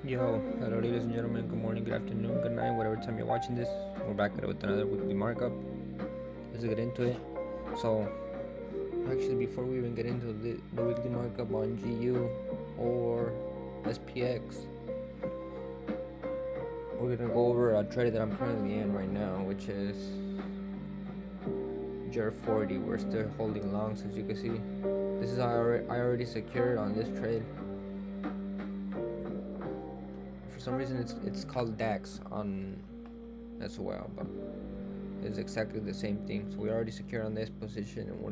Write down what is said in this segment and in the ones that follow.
Yo, hello ladies and gentlemen, good morning, good afternoon, good night, whatever time you're watching this. We're back at it with another weekly markup. Let's get into it. So, actually, before we even get into the weekly markup on GU or SPX, we're gonna go over a trade that I'm currently in right now, which is JER40. We're still holding longs, as you can see. This is I already secured on this trade. For some reason, it's called DAX on as well, but it's exactly the same thing. So we already secured on this position, and we're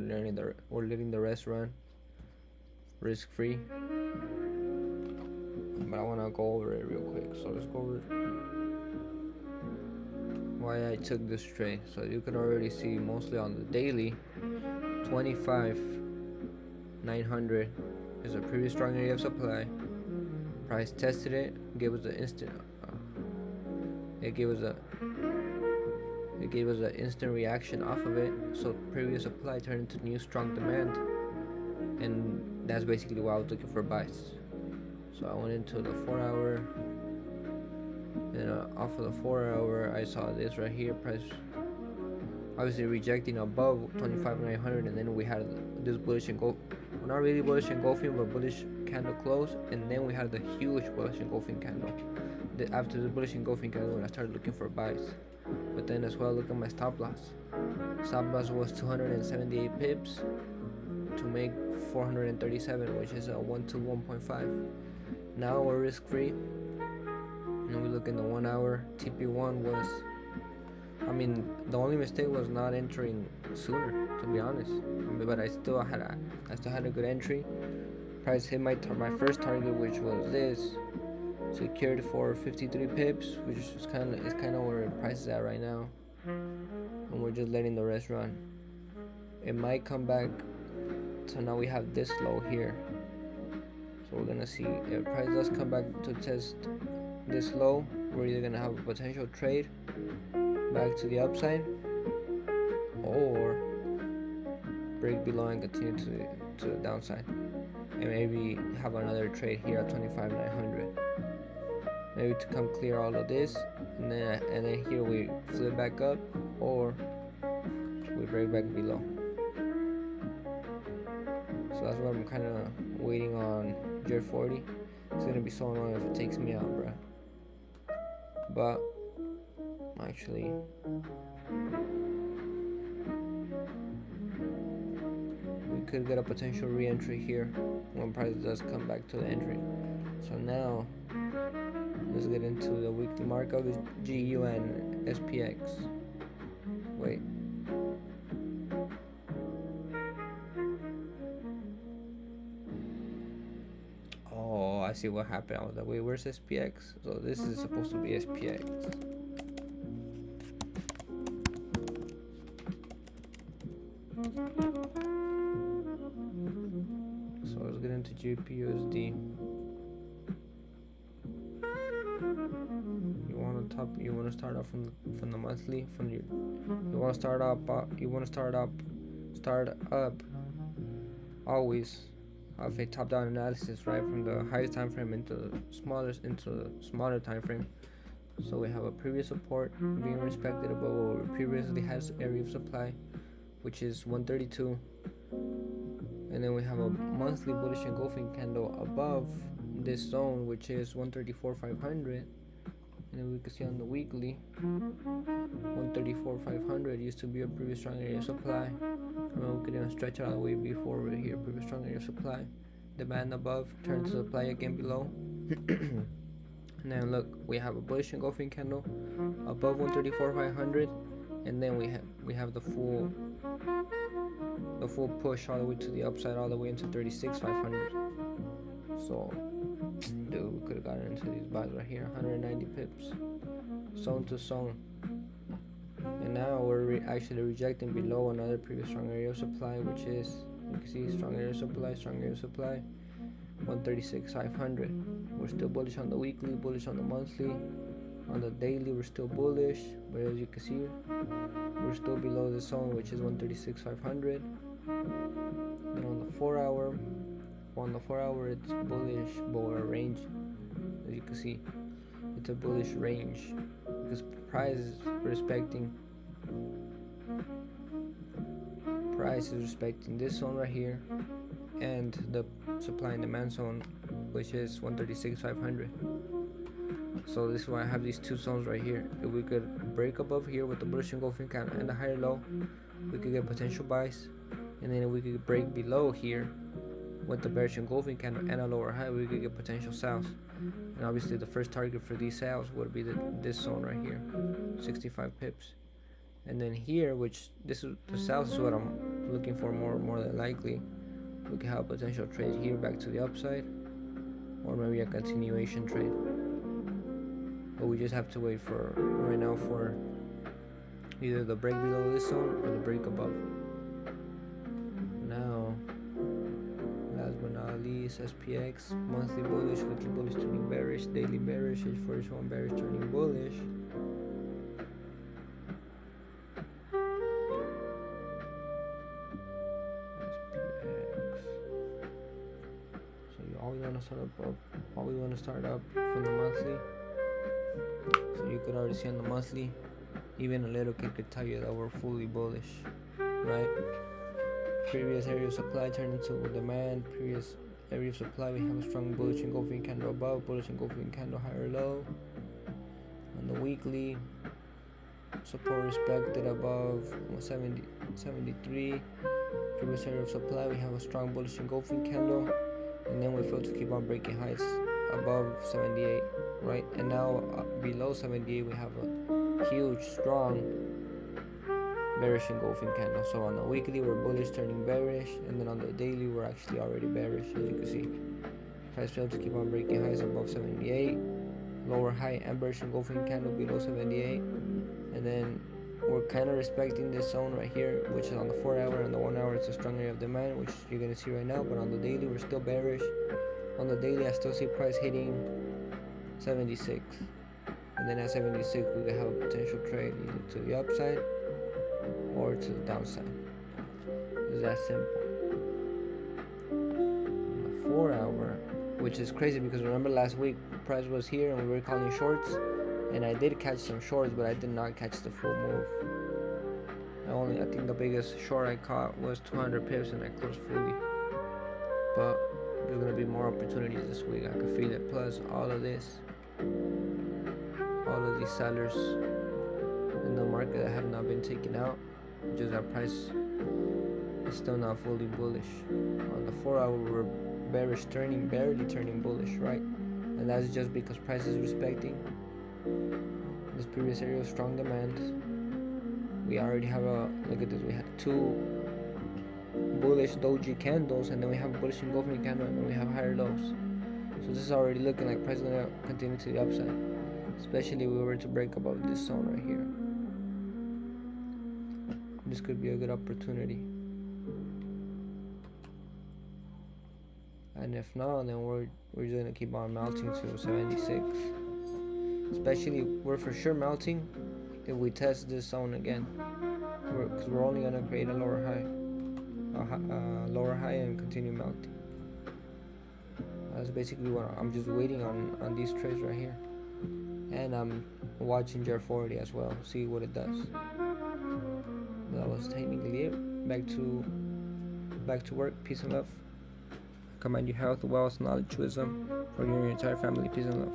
letting the rest run risk free. But I wanna go over it real quick. So let's go over why I took this trade. So you can already see mostly on the daily, 25,900 is a pretty strong area of supply. Price tested it, gave us an instant. It gave us an instant reaction off of it. So previous supply turned into new strong demand, and that's basically why I was looking for buys. So I went into the 4 hour, and off of the 4 hour, I saw this right here, price obviously rejecting above 25,900, and then we had this bullish engulf, well, not really bullish engulfing, but bullish candle close, and then we had the huge bullish engulfing candle. After the bullish engulfing candle, I started looking for buys. But then as well, look at my stop loss. Stop loss was 278 pips to make 437, which is a 1 to 1.5. Now we're risk free. And we look in the 1 hour. TP1 was, the only mistake was not entering sooner, to be honest. But I still had a good entry. Price hit my first target, which was this. Secured for 53 pips, which is kind of where the price is at right now, and we're just letting the rest run. It might come back, so now we have this low here. So we're gonna see if price does come back to test this low. We're either gonna have a potential trade back to the upside, or break below and continue to the downside, and maybe have another trade here at 25,900. Maybe to come clear all of this, and then here we flip back up, or we break back below. So that's why I'm kind of waiting on JER40. It's gonna be so annoying if it takes me out, bro. But actually, we could get a potential re-entry here when price does come back to the entry. So now let's get into the weekly markup. Is GU and SPX. Wait. Oh, I see what happened. I was like, wait, where's SPX? So this is supposed to be SPX. So let's get into GBPUSD. You want to start off from the monthly, you want to start up always of a top-down analysis, right, from the highest time frame into the smaller time frame. So we have a previous support being respected above what we previously had area of supply, which is 132, and then we have a monthly bullish engulfing candle above this zone, which is 134,500. And then we can see on the weekly, 134,500 used to be a previous strong area of supply. We could even stretch it all the way before we're here. Previous strong area of supply. Demand above, turn to supply again below. And then look, we have a bullish engulfing candle above 134,500, and then we have the full push all the way to the upside, all the way into 36,500. So, dude, we could have gotten into these buys right here, 190 pips, zone to zone. And now we're actually rejecting below another previous strong area of supply, which is, you can see, strong area of supply, 136,500. We're still bullish on the weekly, bullish on the monthly. On the daily, we're still bullish, but as you can see, we're still below the zone, which is 136,500. And on the 4 hour, it's bullish, but we're ranging. As you can see, it's a bullish range because price is respecting this zone right here and the supply and demand zone, which is 136,500. So this is why I have these two zones right here. If we could break above here with the bullish engulfing candle and the higher low, we could get potential buys. And then if we could break below here with the bearish engulfing candle and a lower high, we could get potential sells. And obviously the first target for these sales would be this zone right here, 65 pips. And then here, which this is the sales is what I'm looking for more than likely, we could have a potential trade here back to the upside, or maybe a continuation trade. But we just have to wait for right now for either the break below this zone or the break above. Now, last but not least, SPX, monthly bullish, weekly bullish turning bearish, daily bearish, H41 bearish turning bullish. SPX. So you always want to start up from the monthly. So you could already see on the monthly, even a little kid could tell you that we're fully bullish, right? Previous area of supply turned into demand. Previous area of supply, we have a strong bullish engulfing candle above, bullish engulfing candle higher low. On the weekly, support respected above 73. Previous area of supply, we have a strong bullish engulfing candle, and then we failed to keep on breaking highs above 78, right? And now below 78, we have a huge, strong bearish engulfing candle. So on the weekly we're bullish turning bearish, and then on the daily we're actually already bearish. As you can see, price failed to keep on breaking highs above 78, lower high and bearish engulfing candle below 78, and then we're kind of respecting this zone right here, which is on the 4 hour, and the 1 hour it's a strong area of demand, which you're gonna see right now. But on the daily we're still bearish. On the daily I still see price hitting 76, and then at 76 we could have a potential trade either to the upside or to the downside. It's that simple. On the 4 hour, which is crazy because remember last week price was here and we were calling shorts, and I did catch some shorts, but I did not catch the full move. I think the biggest short I caught was 200 pips and I closed fully. But there's gonna be more opportunities this week. I can feel it. Plus all of these sellers in the market that have not been taken out, just our price is still not fully bullish. On the 4 hour we're bearish turning, barely turning bullish, right? And that's just because price is respecting this previous area of strong demand. We already have look at this, we had two bullish doji candles, and then we have a bullish engulfing candle, and then we have higher lows. So this is already looking like price is gonna continue to the upside, especially if we were to break above this zone right here. This could be a good opportunity. And if not, then we're just gonna keep on melting to 76. Especially we're for sure melting if we test this zone again, because we're only gonna create a lower high and continue melting. That's basically what I'm just waiting on these trades right here, and I'm watching JR40 as well, see what it does. That was technically it. Back to work. Peace and love. Command you health, wealth, knowledge, wisdom for you and your entire family. Peace and love.